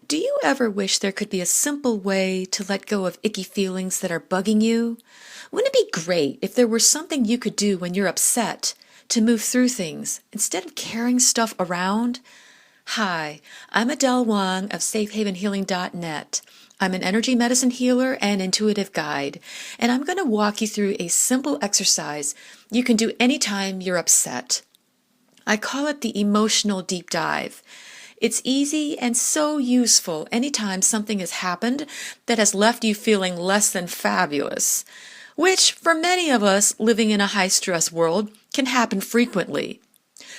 Do you ever wish there could be a simple way to let go of icky feelings that are bugging you? Wouldn't it be great if there were something you could do when you're upset to move through things instead of carrying stuff around? Hi, I'm Adele Wong of SafeHavenHealing.net. I'm an energy medicine healer and intuitive guide, and I'm going to walk you through a simple exercise you can do anytime you're upset. I call it the emotional deep dive. It's easy and so useful anytime something has happened that has left you feeling less than fabulous, which for many of us living in a high-stress world can happen frequently.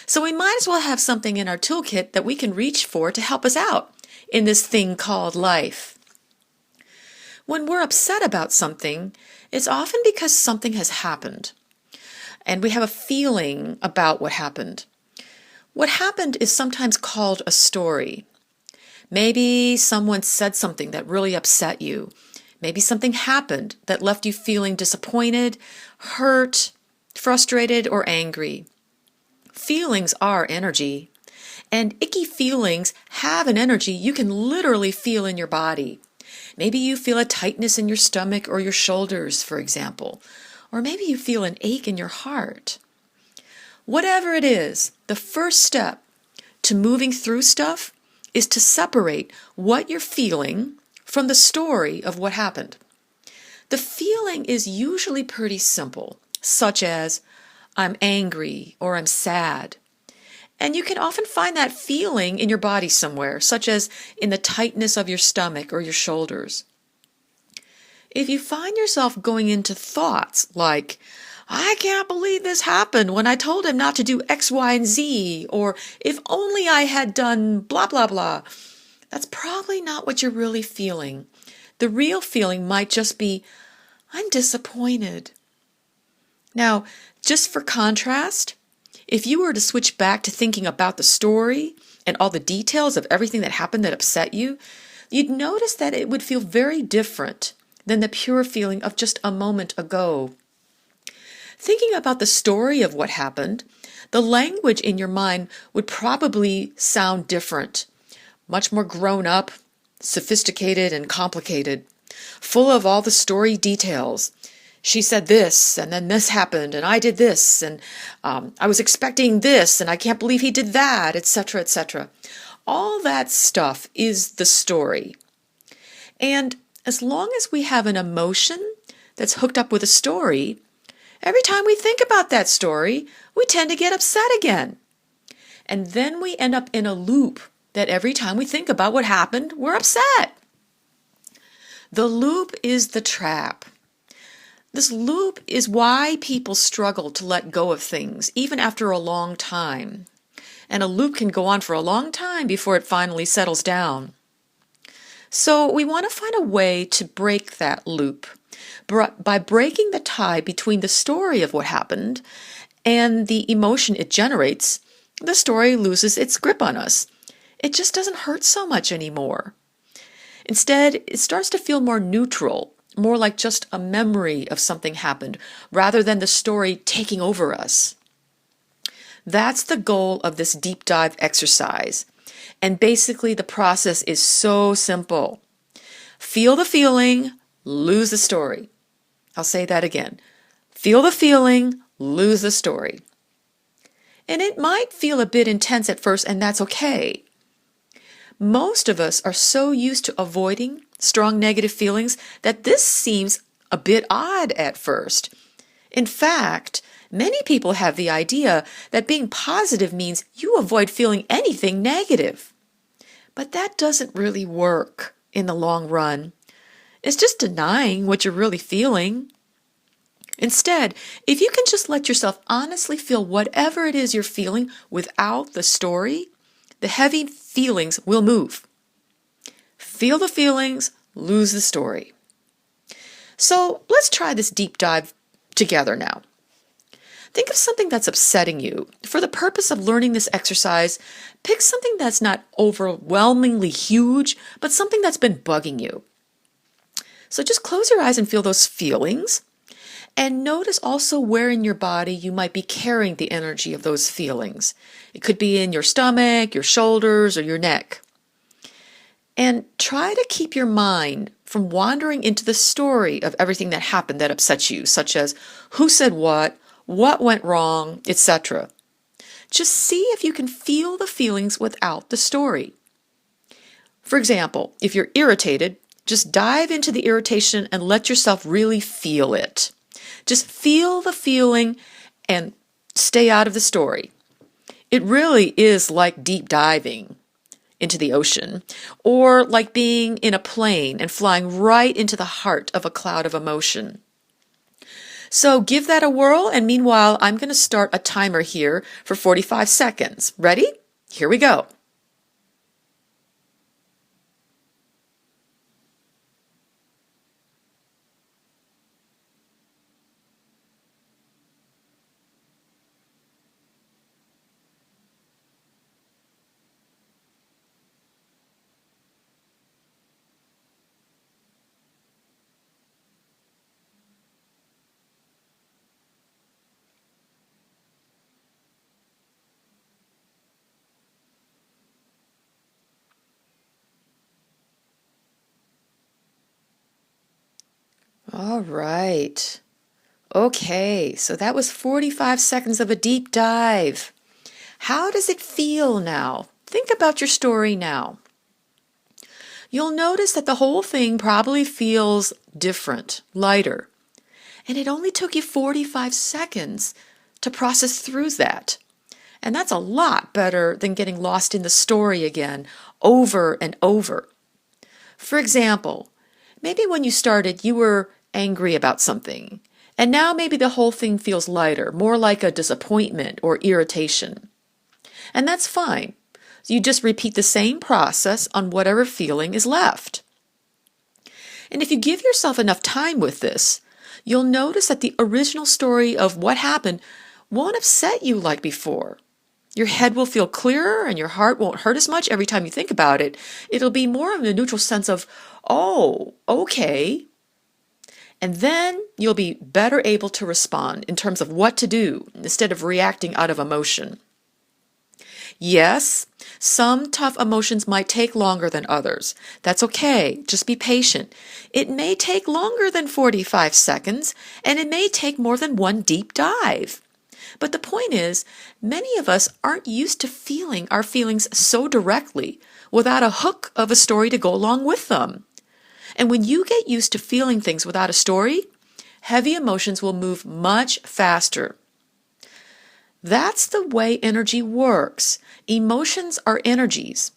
So we might as well have something in our toolkit that we can reach for to help us out in this thing called life. When we're upset about something, it's often because something has happened, and we have a feeling about what happened. What happened is sometimes called a story. Maybe someone said something that really upset you. Maybe something happened that left you feeling disappointed, hurt, frustrated, or angry. Feelings are energy, and icky feelings have an energy you can literally feel in your body. Maybe you feel a tightness in your stomach or your shoulders, for example, or maybe you feel an ache in your heart. Whatever it is, the first step to moving through stuff is to separate what you're feeling from the story of what happened. The feeling is usually pretty simple, such as, I'm angry or I'm sad. And you can often find that feeling in your body somewhere, such as in the tightness of your stomach or your shoulders. If you find yourself going into thoughts like, I can't believe this happened when I told him not to do X, Y, and Z, or if only I had done blah, blah, blah, that's probably not what you're really feeling. The real feeling might just be, I'm disappointed. Now, just for contrast, if you were to switch back to thinking about the story and all the details of everything that happened that upset you, you'd notice that it would feel very different than the pure feeling of just a moment ago. Thinking about the story of what happened, the language in your mind would probably sound different, much more grown up, sophisticated, and complicated, full of all the story details. She said this, and then this happened, and I did this, and I was expecting this, and I can't believe he did that, etc., etc. All that stuff is the story. And as long as we have an emotion that's hooked up with a story, every time we think about that story, we tend to get upset again. And then we end up in a loop that every time we think about what happened, we're upset. The loop is the trap. This loop is why people struggle to let go of things, even after a long time. And a loop can go on for a long time before it finally settles down. So we want to find a way to break that loop by breaking the tie between the story of what happened and the emotion it generates. The story loses its grip on us. It just doesn't hurt so much anymore. Instead, it starts to feel more neutral, more like just a memory of something happened, rather than the story taking over us. That's the goal of this deep dive exercise. And basically, the process is so simple. Feel the feeling, lose the story. I'll say that again. Feel the feeling, lose the story. And it might feel a bit intense at first, and that's okay. Most of us are so used to avoiding strong negative feelings that this seems a bit odd at first. In fact, many people have the idea that being positive means you avoid feeling anything negative. But that doesn't really work in the long run. It's just denying what you're really feeling. Instead, if you can just let yourself honestly feel whatever it is you're feeling without the story, the heavy feelings will move. Feel the feelings, lose the story. So let's try this deep dive together now. Think of something that's upsetting you. For the purpose of learning this exercise, pick something that's not overwhelmingly huge, but something that's been bugging you. So just close your eyes and feel those feelings. And notice also where in your body you might be carrying the energy of those feelings. It could be in your stomach, your shoulders, or your neck. And And try to keep your mind from wandering into the story of everything that happened that upset you, such as who said what went wrong, etc. Just see if you can feel the feelings without the story. For example, if you're irritated, just dive into the irritation and let yourself really feel it. Just feel the feeling and stay out of the story. It really is like deep diving into the ocean, or like being in a plane and flying right into the heart of a cloud of emotion. So give that a whirl, and meanwhile, I'm going to start a timer here for 45 seconds. Ready? Here we go. All right. Okay, so that was 45 seconds of a deep dive. How does it feel now? Think about your story now. You'll notice that the whole thing probably feels different, lighter. And it only took you 45 seconds to process through that. And that's a lot better than getting lost in the story again, over and over. For example, maybe when you started, you were angry about something, and now maybe the whole thing feels lighter, more like a disappointment or irritation. And that's fine. You just repeat the same process on whatever feeling is left. And if you give yourself enough time with this, you'll notice that the original story of what happened won't upset you like before. Your head will feel clearer and your heart won't hurt as much every time you think about it. It'll be more of a neutral sense of, oh, okay. And then you'll be better able to respond in terms of what to do instead of reacting out of emotion. Yes, some tough emotions might take longer than others. That's okay. Just be patient. It may take longer than 45 seconds, and it may take more than one deep dive. But the point is, many of us aren't used to feeling our feelings so directly without a hook of a story to go along with them. And when you get used to feeling things without a story, heavy emotions will move much faster. That's the way energy works. Emotions are energies,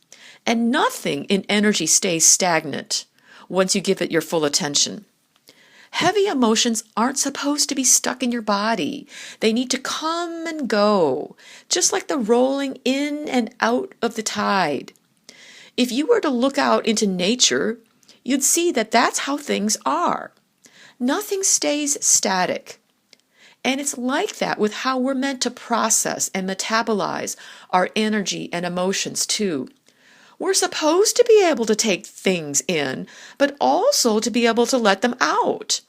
and nothing in energy stays stagnant once you give it your full attention. Heavy emotions aren't supposed to be stuck in your body. They need to come and go, just like the rolling in and out of the tide. If you were to look out into nature, you'd see that that's how things are. Nothing stays static. And it's like that with how we're meant to process and metabolize our energy and emotions too. We're supposed to be able to take things in, but also to be able to let them out.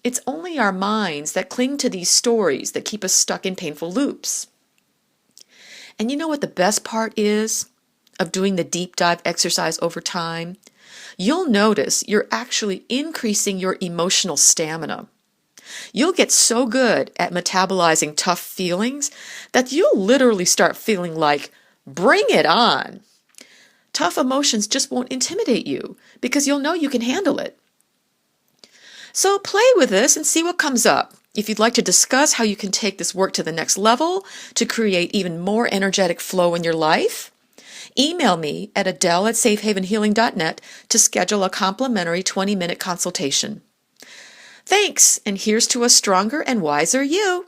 It's only our minds that cling to these stories that keep us stuck in painful loops. And you know what the best part is of doing the deep dive exercise over time? You'll notice you're actually increasing your emotional stamina. You'll get so good at metabolizing tough feelings that you'll literally start feeling like, bring it on. Tough emotions just won't intimidate you because you'll know you can handle it. So play with this and see what comes up. If you'd like to discuss how you can take this work to the next level to create even more energetic flow in your life, email me at adele@safehavenhealing.net to schedule a complimentary 20-minute consultation. Thanks, and here's to a stronger and wiser you.